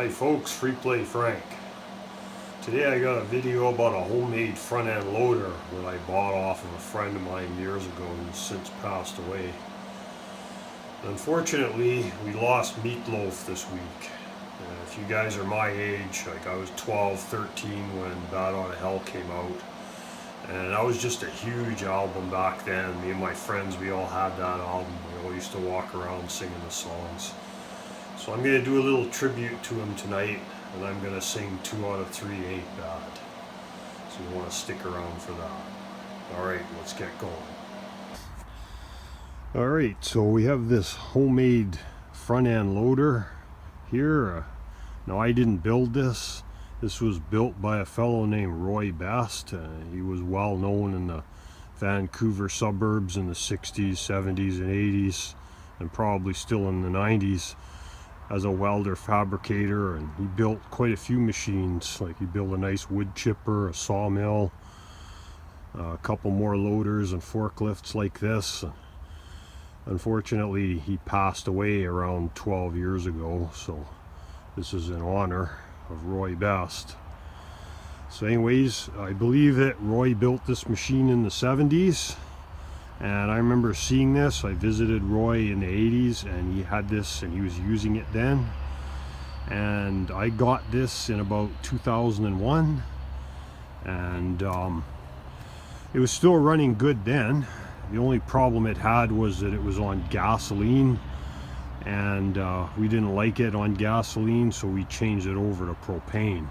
Hi folks, Free Play Frank. Today I got a video about a homemade front end loader that I bought off of a friend of mine years ago who's since passed away. Unfortunately, we lost Meatloaf this week. If you guys are my age, like I was 12, 13 when Bad Out of Hell came out. And that was just a huge album back then. Me and my friends, we all had that album. We all used to walk around singing the songs. So I'm going to do a little tribute to him tonight, and I'm going to sing 2 out of 3 Ain't Bad. So you want to stick around for that. Alright, let's get going. Alright, so we have this homemade front end loader here. Now I didn't build this. This was built by a fellow named Roy Best. He was well known in the Vancouver suburbs in the 60s, 70s, and 80s, and probably still in the 90s. As a welder fabricator, and he built quite a few machines. Like he built a nice wood chipper, a sawmill, a couple more loaders and forklifts like this. Unfortunately, he passed away around 12 years ago, so this is in honor of Roy Best. So anyways, I believe that Roy built this machine in the 70s. And I remember seeing this. I visited Roy in the 80s and he had this and he was using it then. And I got this in about 2001. And it was still running good then. The only problem it had was that it was on gasoline. And we didn't like it on gasoline, so we changed it over to propane.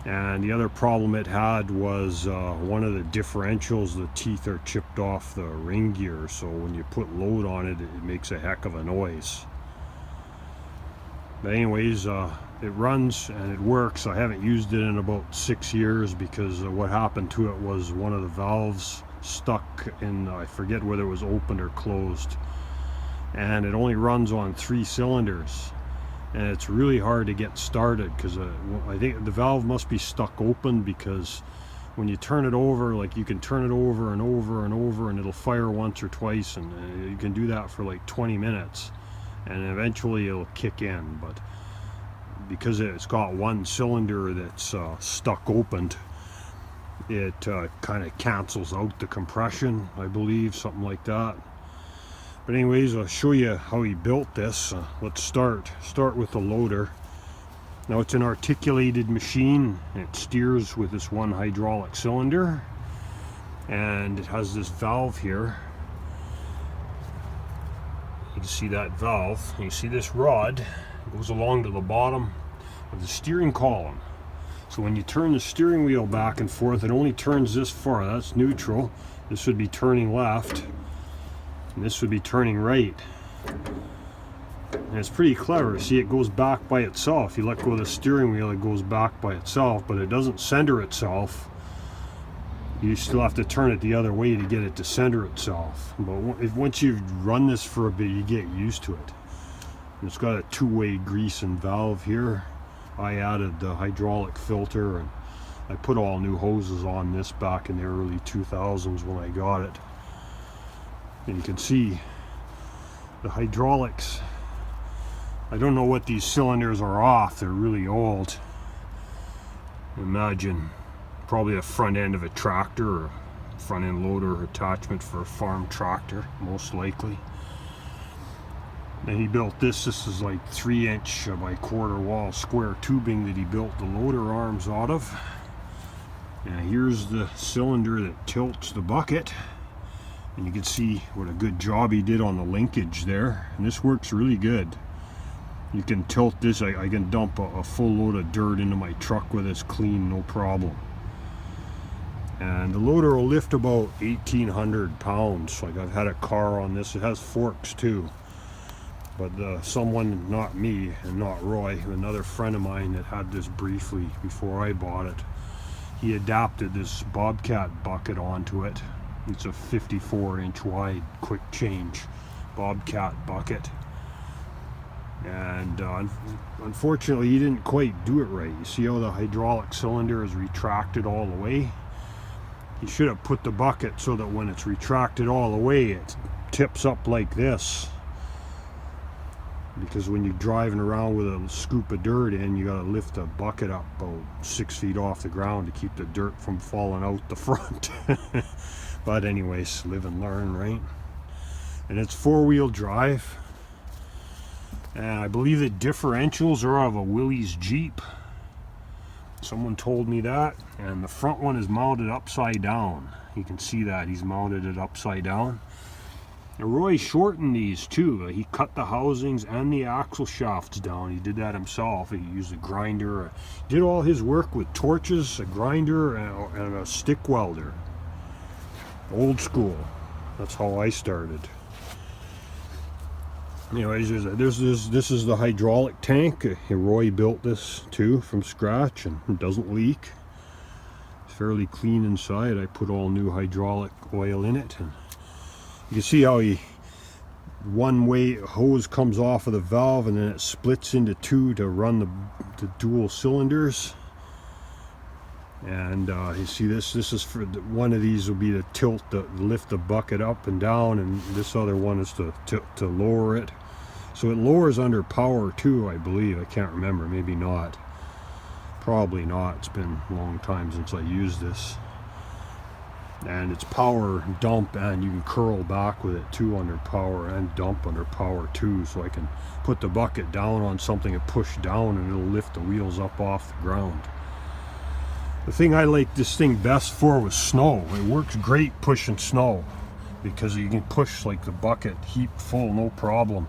And the other problem it had was one of the differentials, the teeth are chipped off the ring gear, so when you put load on it, it makes a heck of a noise. But anyways, it runs and it works. I haven't used it in about 6 years because what happened to it was one of the valves stuck in, I forget whether it was opened or closed. And it only runs on 3 cylinders. And it's really hard to get started because I think the valve must be stuck open, because when you turn it over, like you can turn it over and over and over and it'll fire once or twice, and you can do that for like 20 minutes and eventually it'll kick in. But because it's got 1 cylinder that's stuck opened, it kind of cancels out the compression, I believe, something like that. But anyways, I'll show you how he built this. Let's start with the loader. Now it's an articulated machine. It steers with this 1 hydraulic cylinder, and it has this valve here. You can see that valve. You see this rod. It goes along to the bottom of the steering column. So when you turn the steering wheel back and forth, it only turns this far. That's neutral. This would be turning left. And this would be turning right. And it's pretty clever. See, it goes back by itself. You let go of the steering wheel, it goes back by itself, but it doesn't center itself. You still have to turn it the other way to get it to center itself. But once you've run this for a bit, you get used to it. And it's got a 2-way grease and valve here. I added the hydraulic filter, and I put all new hoses on this back in the early 2000s when I got it. And you can see the hydraulics. I don't know what these cylinders are off. They're really old. Imagine probably a front end of a tractor, or front end loader attachment for a farm tractor, most likely. And he built this. This is like 3-inch by 1/4 wall square tubing that he built the loader arms out of. And here's the cylinder that tilts the bucket. And you can see what a good job he did on the linkage there. And this works really good. You can tilt this. I can dump a full load of dirt into my truck with this clean, no problem. And the loader will lift about 1,800 pounds. Like, I've had a car on this. It has forks too. But someone, not me and not Roy, another friend of mine that had this briefly before I bought it, he adapted this Bobcat bucket onto it. It's a 54-inch wide quick change Bobcat bucket, and unfortunately he didn't quite do it right. You see how the hydraulic cylinder is retracted all the way? He should have put the bucket so that when it's retracted all the way, it tips up like this. because when you're driving around with a scoop of dirt in, you got to lift a bucket up about 6 feet off the ground to keep the dirt from falling out the front. But anyways, live and learn, right? And it's 4-wheel drive, and I believe the differentials are of a Willys Jeep. Someone told me that. And the front one is mounted upside down. You can see that he's mounted it upside down. And Roy shortened these too. He cut the housings and the axle shafts down. He did that himself. He used a grinder. Did all his work with torches, a grinder, and a stick welder. Old school. That's how I started. Anyways, this is the hydraulic tank. Roy built this too from scratch, and it doesn't leak. It's fairly clean inside. I put all new hydraulic oil in it, and you can see how one way hose comes off of the valve and then it splits into two to run the dual cylinders. And you see this is for one of these will be to tilt, lift the bucket up and down, and this other one is to lower it. So it lowers under power too, I believe. I can't remember, maybe not. Probably not. It's been a long time since I used this. And it's power dump, and you can curl back with it too under power, and dump under power too. So I can put the bucket down on something and push down, and it'll lift the wheels up off the ground. The thing I like this thing best for was snow. It works great pushing snow because you can push like the bucket heaped full, no problem.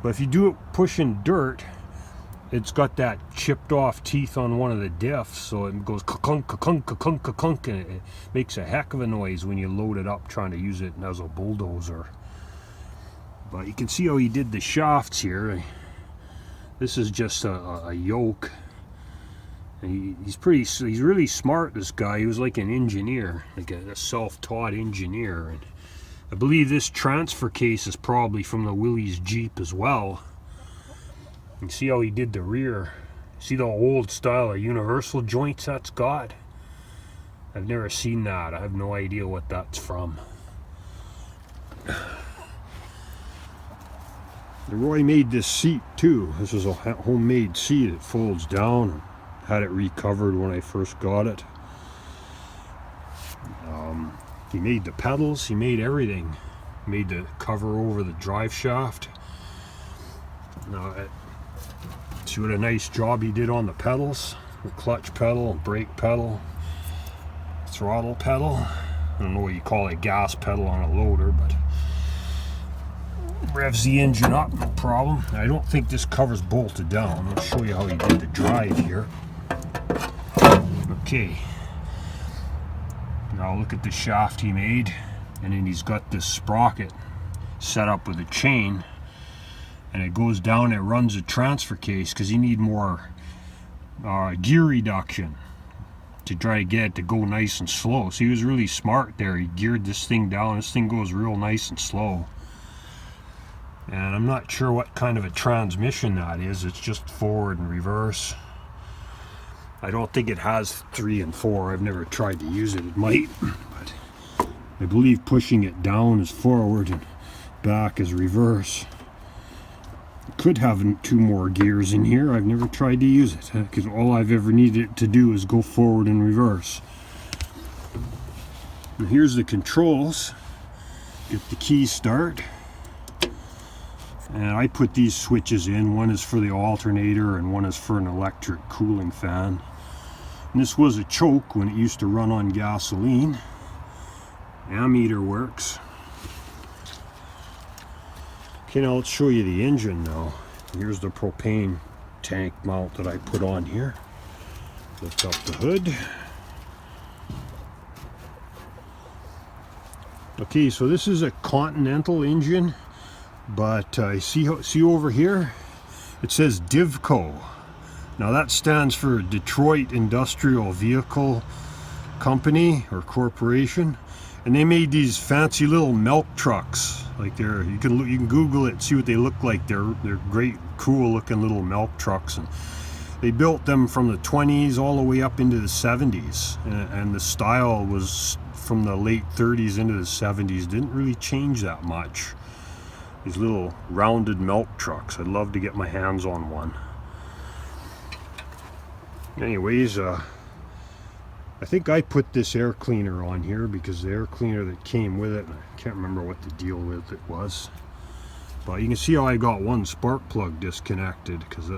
But if you do it pushing dirt, it's got that chipped off teeth on one of the diffs, so it goes ka-kunk, ka-kunk, ka-kunk, ka-kunk, and it makes a heck of a noise when you load it up trying to use it as a bulldozer. But you can see how he did the shafts here. This is just a yoke. And he's really smart, this guy. He was like an engineer, like a self-taught engineer. And I believe this transfer case is probably from the Willys Jeep as well. You see how he did the rear. See the old style of universal joints that's got? I've never seen that. I have no idea what that's from. Roy made this seat too. This is a homemade seat. It folds down. Had it recovered when I first got it. He made the pedals. He made everything. He made the cover over the drive shaft. See what a nice job he did on the pedals. The clutch pedal, brake pedal, throttle pedal. I don't know what you call a gas pedal on a loader, but revs the engine up, no problem. I don't think this cover's bolted down. I'll show you how he did the drive here. Okay. Now look at the shaft he made, and then he's got this sprocket set up with a chain, and it goes down, it runs a transfer case because you need more gear reduction to try to get it to go nice and slow. So he was really smart there. He geared this thing down. This thing goes real nice and slow. And I'm not sure what kind of a transmission that is. It's just forward and reverse. I don't think it has 3 and 4. I've never tried to use it. It might, but I believe pushing it down is forward and back is reverse. It could have 2 more gears in here. I've never tried to use it because all I've ever needed it to do is go forward and reverse. And here's the controls. Get the key start. And I put these switches in. One is for the alternator and one is for an electric cooling fan. And this was a choke when it used to run on gasoline. Ammeter works. Okay, now let's show you the engine now. Here's the propane tank mount that I put on here. Lift up the hood. Okay, so this is a Continental engine. But see over here, it says DIVCO. Now that stands for Detroit Industrial Vehicle Company or Corporation, and they made these fancy little milk trucks. Like you can Google it and see what they look like. They're great, cool looking little milk trucks, and they built them from the 20s all the way up into the 70s, and the style was from the late 30s into the 70s. Didn't really change that much. these little rounded milk trucks. I'd love to get my hands on one. Anyways, I think I put this air cleaner on here because the air cleaner that came with it, I can't remember what the deal with it was. But you can see how I got one spark plug disconnected, because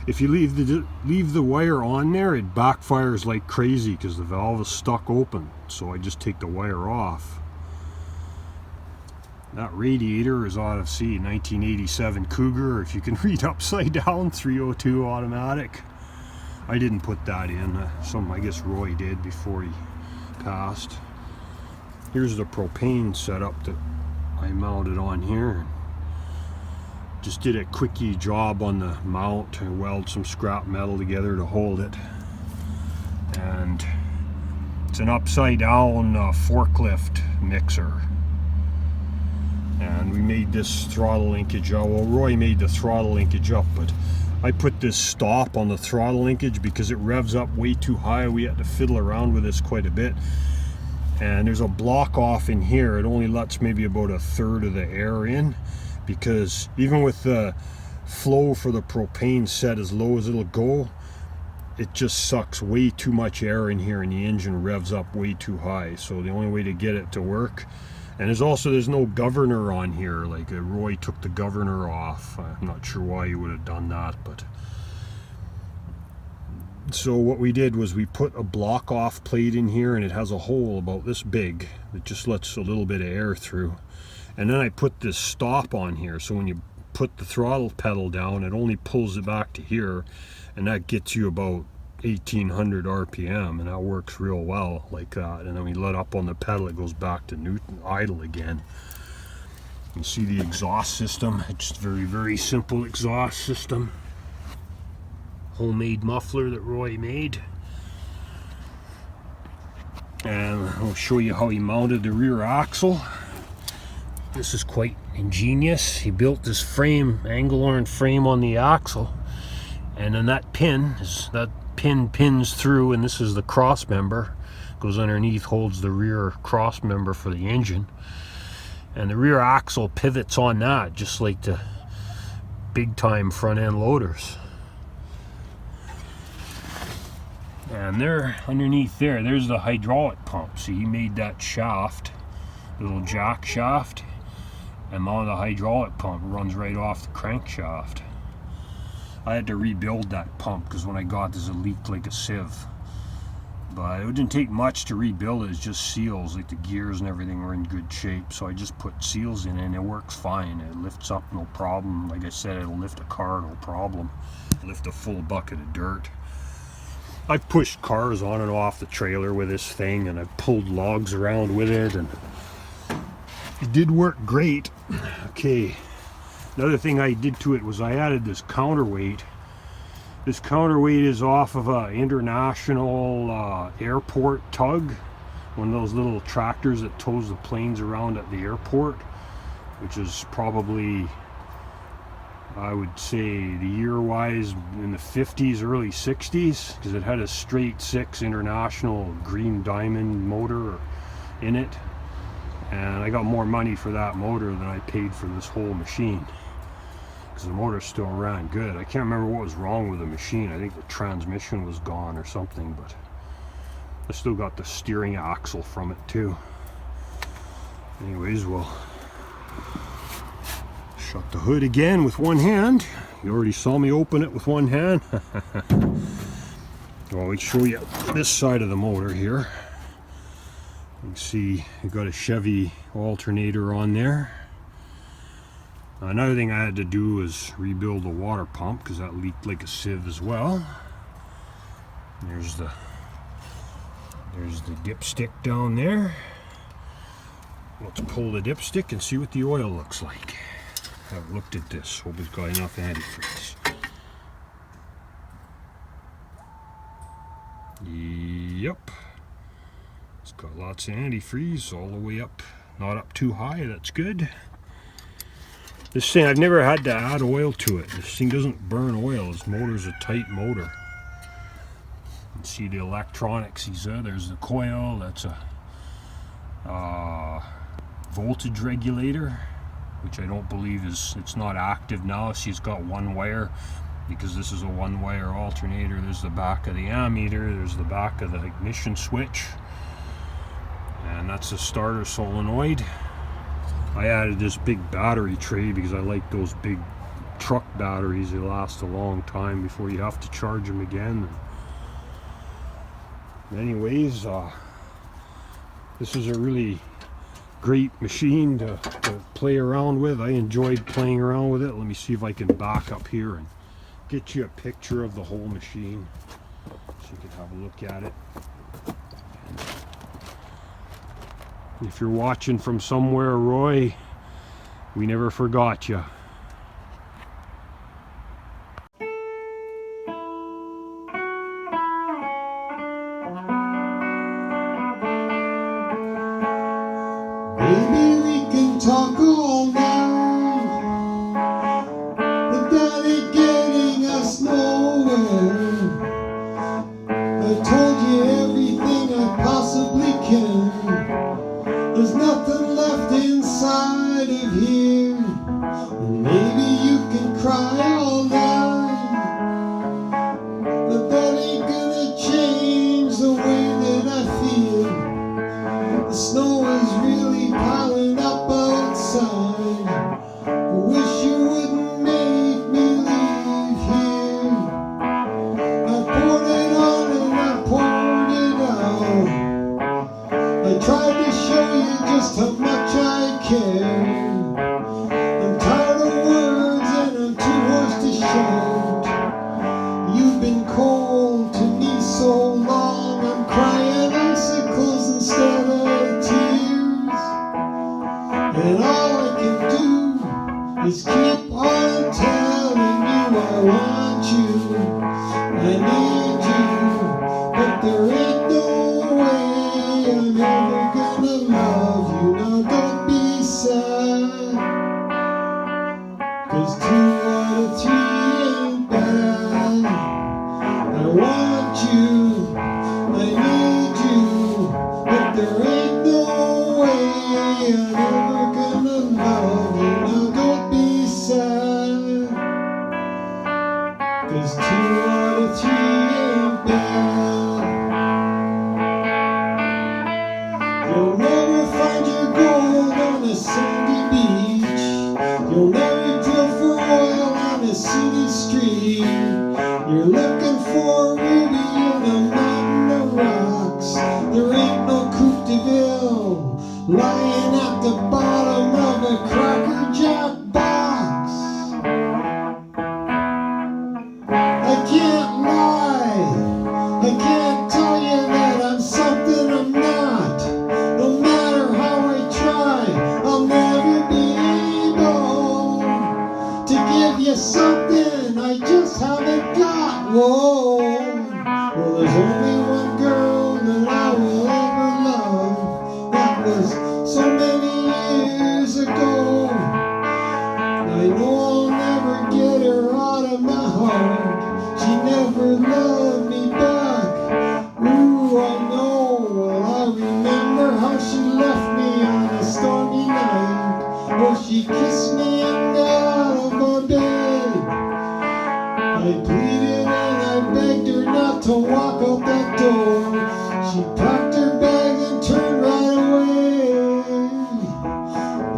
if you leave the wire on there, it backfires like crazy because the valve is stuck open. So I just take the wire off. That radiator is out of 1987 Cougar, if you can read upside down, 302 automatic. I didn't put that in. I guess Roy did before he passed. Here's the propane setup that I mounted on here. Just did a quickie job on the mount and weld some scrap metal together to hold it. And it's an upside down forklift mixer. And we made this throttle linkage up. Well, Roy made the throttle linkage up, but I put this stop on the throttle linkage because it revs up way too high. We had to fiddle around with this quite a bit. And there's a block off in here. It only lets maybe about a third of the air in, because even with the flow for the propane set as low as it'll go, it just sucks way too much air in here and the engine revs up way too high. So the only way to get it to work, and there's no governor on here. Like Roy took the governor off. I'm not sure why he would have done that, but so what we did was we put a block off plate in here, and it has a hole about this big that just lets a little bit of air through. And then I put this stop on here, so when you put the throttle pedal down, it only pulls it back to here, and that gets you about 1800 RPM, and that works real well like that. And then we let up on the pedal, it goes back to neutral idle again. You see the exhaust system. It's just very, very simple exhaust system. Homemade muffler that Roy made. And I'll show you how he mounted the rear axle. This is quite ingenious. He built this frame, angle iron frame on the axle, and then that pin pins through, and this is the cross member, goes underneath, holds the rear cross member for the engine, and the rear axle pivots on that, just like the big time front end loaders. And there, underneath there's the hydraulic pump. So he made that shaft, little jack shaft, and mounted the hydraulic pump. It runs right off the crankshaft. I had to rebuild that pump because when I got this, it leaked like a sieve. But it didn't take much to rebuild it. It's just seals, like the gears and everything were in good shape. So I just put seals in it, and it works fine. It lifts up, no problem. Like I said, it'll lift a car, no problem. Lift a full bucket of dirt. I've pushed cars on and off the trailer with this thing, and I've pulled logs around with it, and it did work great. Okay, another thing I did to it was I added this counterweight. This counterweight is off of a international airport tug, one of those little tractors that tows the planes around at the airport, which is probably, I would say, the year-wise in the 50s, early 60s, because it had a straight 6 international green diamond motor in it. And I got more money for that motor than I paid for this whole machine, because the motor still ran good. I can't remember what was wrong with the machine. I think the transmission was gone or something, but I still got the steering axle from it too. Anyways, we'll shut the hood again with one hand. You already saw me open it with one hand. Well, we show you this side of the motor here. You can see you got a Chevy alternator on there. Another thing I had to do was rebuild the water pump because that leaked like a sieve as well. There's the dipstick down there. Let's pull the dipstick and see what the oil looks like. I haven't looked at this. Hope it's got enough antifreeze. Yep. It's got lots of antifreeze all the way up. Not up too high, that's good. This thing, I've never had to add oil to it. This thing doesn't burn oil. This motor's a tight motor. You can see the electronics. There's the coil. That's a voltage regulator. which I don't believe it's not active now. She's got one wire, because this is a one wire alternator. There's the back of the ammeter, there's the back of the ignition switch, and that's the starter solenoid. I added this big battery tray because I like those big truck batteries. They last a long time before you have to charge them again. Anyways, this is a really great machine to play around with. I enjoyed playing around with it. Let me see if I can back up here and get you a picture of the whole machine so you can have a look at it. If you're watching from somewhere, Roy, we never forgot you. Maybe we can talk all night, but that ain't getting us nowhere. I told you everything I possibly can. There's nothing left inside of here. Maybe you can cry all night, but that ain't gonna change the way that I feel. The snow is really piling up outside. I wish you wouldn't make me leave here. I poured it on and I poured it out. I tried to show you just how much I care. I'm tired of words and I'm too hoarse to shout. You've been cold to me so long, I'm crying icicles instead of tears. And all I can do is keep on telling you I want you, I need you, but there ain't no way I'm ever gonna love you. Now don't be sad, 'cause 2 out of 3 ain't bad. I want you, I need you, but there ain't no way I'm ever gonna love you. Now don't be sad, 'cause 2 out of 3 ain't bad. You'll never find your gold on a sandy beach. You'll never drill for oil on a city street. You're looking for a ruby in a mountain of rocks. There ain't no Coupe de Ville lying at the bottom of a Cracker Jack box. I can't lie, I can't tell you that I'm something I'm not. No matter how I try, I'll never be able to give you something I just haven't got. Whoa, well there's only one girl that I will ever love. That was so many years ago. I know I'll never get her out of my heart. She never loved me back. Ooh, I know. Well, I remember how she left me on a stormy night. Oh, she kissed me and got out of my bed. I pleaded and I begged her not to walk out that door. She packed her bags and turned right away.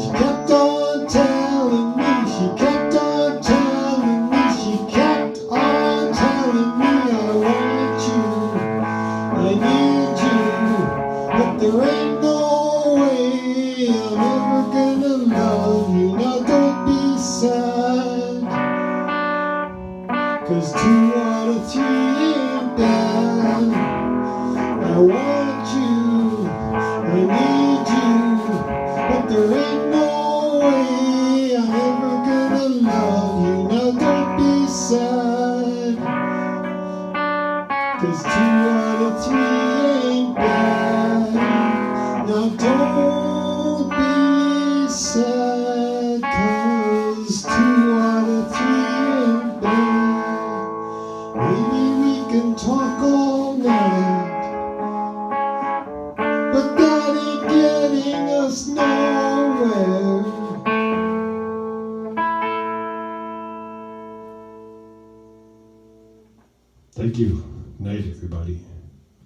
She kept on telling me, she kept on telling me, she kept on telling me I want you, I need you, but there ain't no way I'm ever gonna love you. Now don't be sad, 'cause 2 out of 3 ain't bad. I want you, I need you, but there ain't no way I'm ever gonna love you. Now don't be sad, 'cause 2 out of 3 ain't bad. Thank you. Night, everybody.